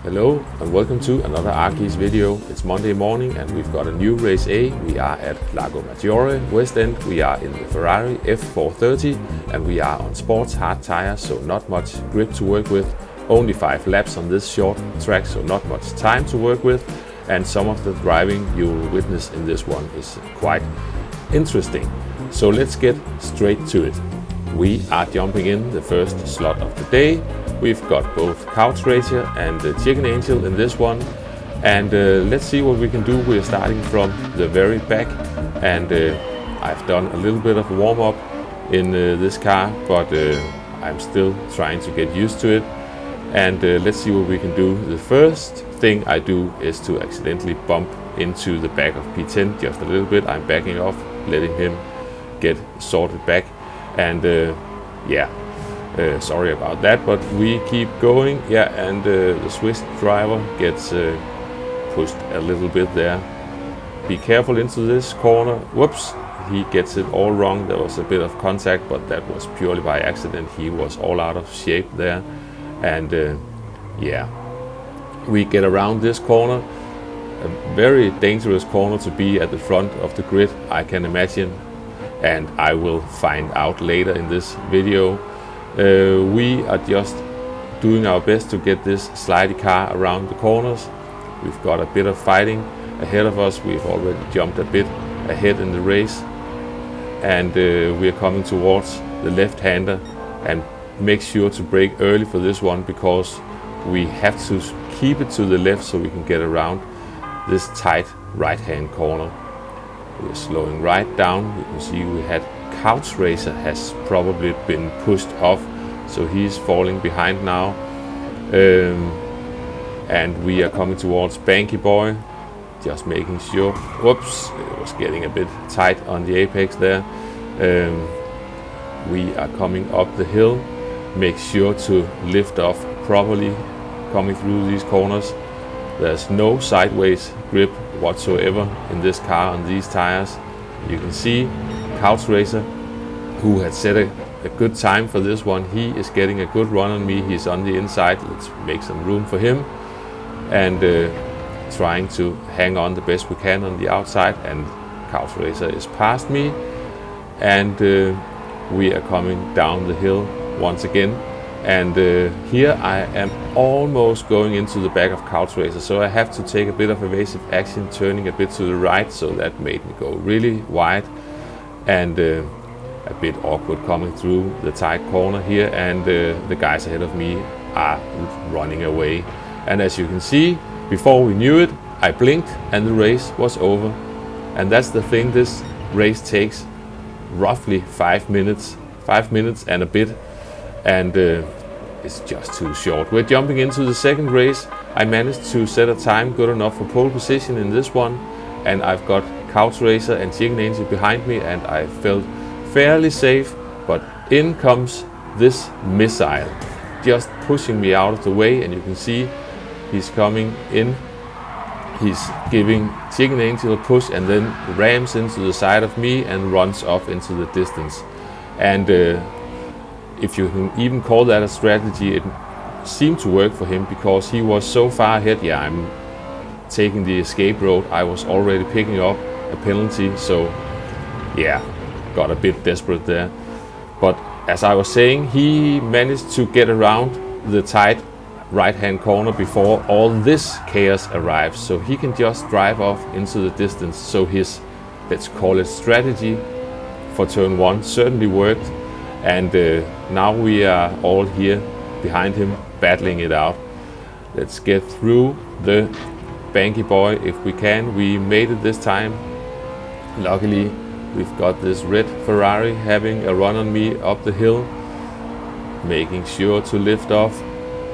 Hello and welcome to another Arkeys video. It's Monday morning and we've got a new race A. We are at Lago Maggiore, West End. We are in the Ferrari F430 and we are on sports hard tires, so not much grip to work with. Only 5 laps on this short track, so not much time to work with. And some of the driving you will witness in this one is quite interesting. So let's get straight to it. We are jumping in the first slot of the day. We've got both Couch Racer and the Chicken Angel in this one. And let's see what we can do. We're starting from the very back. And I've done a little bit of a warm-up in this car, but I'm still trying to get used to it. And let's see what we can do. The first thing I do is to accidentally bump into the back of P10 just a little bit. I'm backing off, letting him get sorted back. And sorry about that, but we keep going. And the Swiss driver gets pushed a little bit there. Be careful into this corner. Whoops, he gets it all wrong. There was a bit of contact, but that was purely by accident. He was all out of shape there. And we get around this corner. A very dangerous corner to be at the front of the grid, I can imagine. And I will find out later in this video. We are just doing our best to get this slidey car around the corners. We've got a bit of fighting ahead of us. We've already jumped a bit ahead in the race. And we are coming towards the left-hander, and make sure to brake early for this one because we have to keep it to the left so we can get around this tight right-hand corner. We're slowing right down. You can see we had Couch Racer has probably been pushed off, so he's falling behind now. And we are coming towards Banky Boy, just making sure. Whoops, it was getting a bit tight on the apex there. We are coming up the hill. Make sure to lift off properly coming through these corners. There's no sideways grip whatsoever in this car on these tires. You can see Couch Racer, who had set a good time for this one, he is getting a good run on me. He's on the inside. Let's make some room for him. And trying to hang on the best we can on the outside. And Couch Racer is past me. And we are coming down the hill once again. And here I am almost going into the back of Couch Racer, so I have to take a bit of evasive action, turning a bit to the right, so that made me go really wide and a bit awkward coming through the tight corner here. And the guys ahead of me are running away. And as you can see, before we knew it, I blinked and the race was over. And that's the thing, this race takes roughly 5 minutes and a bit. And it's just too short. We're jumping into the second race. I managed to set a time good enough for pole position in this one, and I've got Couch Racer and Chicken Angel behind me, and I felt fairly safe. But in comes this missile, just pushing me out of the way, and you can see he's coming in. He's giving Chicken Angel a push and then rams into the side of me and runs off into the distance. And if you can even call that a strategy, it seemed to work for him because he was so far ahead. I'm taking the escape road. I was already picking up a penalty, so got a bit desperate there. But as I was saying, he managed to get around the tight right-hand corner before all this chaos arrives, so he can just drive off into the distance. So his, let's call it, strategy for turn 1 certainly worked. And now we are all here behind him, battling it out. Let's get through the Banky Boy if we can. We made it this time. Luckily, we've got this red Ferrari having a run on me up the hill, making sure to lift off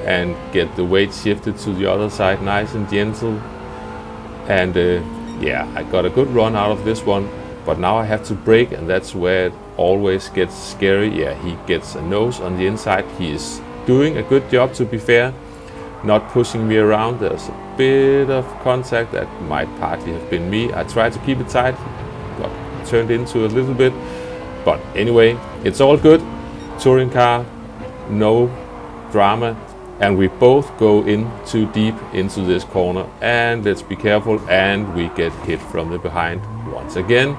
and get the weight shifted to the other side nice and gentle. And I got a good run out of this one. But now I have to brake, and that's where it always gets scary. He gets a nose on the inside. He is doing a good job, to be fair, not pushing me around. There's a bit of contact that might partly have been me. I tried to keep it tight, got turned into a little bit. But anyway, it's all good. Touring car, no drama. and we both go in too deep into this corner, and let's be careful, and we get hit from the behind once again.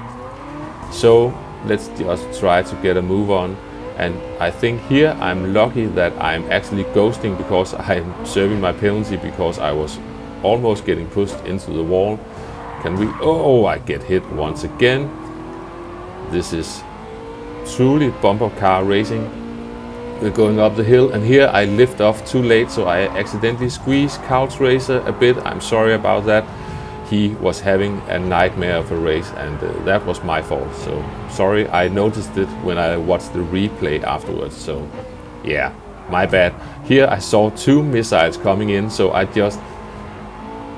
So let's just try to get a move on. And I think here I'm lucky that I'm actually ghosting, because I'm serving my penalty, because I was almost getting pushed into the wall. Can we? Oh, I get hit once again. This is truly bumper car racing. We're going up the hill, and here I lift off too late, so I accidentally squeezed Couch Racer a bit. I'm sorry about that. He was having a nightmare of a race, and that was my fault. So sorry, I noticed it when I watched the replay afterwards. So yeah, my bad. Here I saw 2 missiles coming in, so I just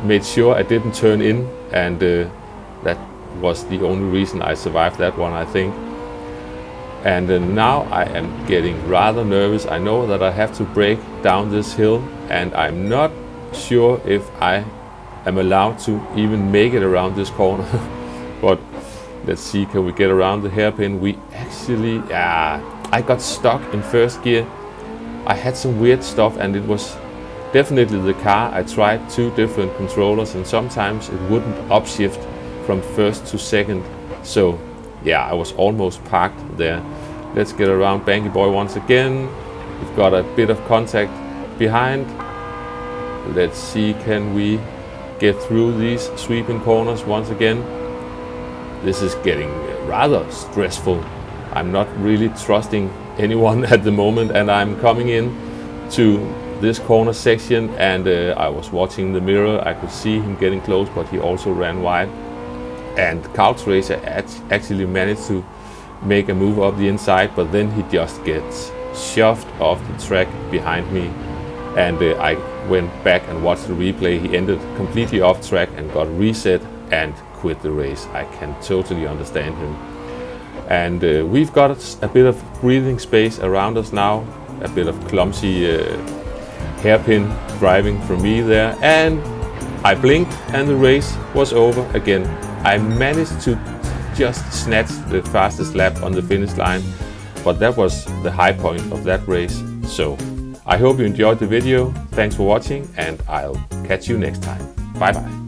made sure I didn't turn in, and that was the only reason I survived that one, I think. And now I am getting rather nervous. I know that I have to brake down this hill, and I'm not sure if I am allowed to even make it around this corner. But let's see, can we get around the hairpin? We actually, I got stuck in first gear. I had some weird stuff, and it was definitely the car. I tried 2 different controllers, and sometimes it wouldn't upshift from first to second. So yeah, I was almost parked there. Let's get around Banky Boy once again. We've got a bit of contact behind. Let's see, can we get through these sweeping corners once again? This is getting rather stressful. I'm not really trusting anyone at the moment, and I'm coming in to this corner section, and I was watching the mirror. I could see him getting close, but he also ran wide. And Couch Racer actually managed to make a move up the inside, but then he just gets shoved off the track behind me. And I went back and watched the replay. He ended completely off track and got reset and quit the race. I can totally understand him. And we've got a bit of breathing space around us now. A bit of clumsy hairpin driving from me there. And I blinked and the race was over again. I managed to just snatch the fastest lap on the finish line, but that was the high point of that race. So I hope you enjoyed the video. Thanks for watching, and I'll catch you next time. Bye bye.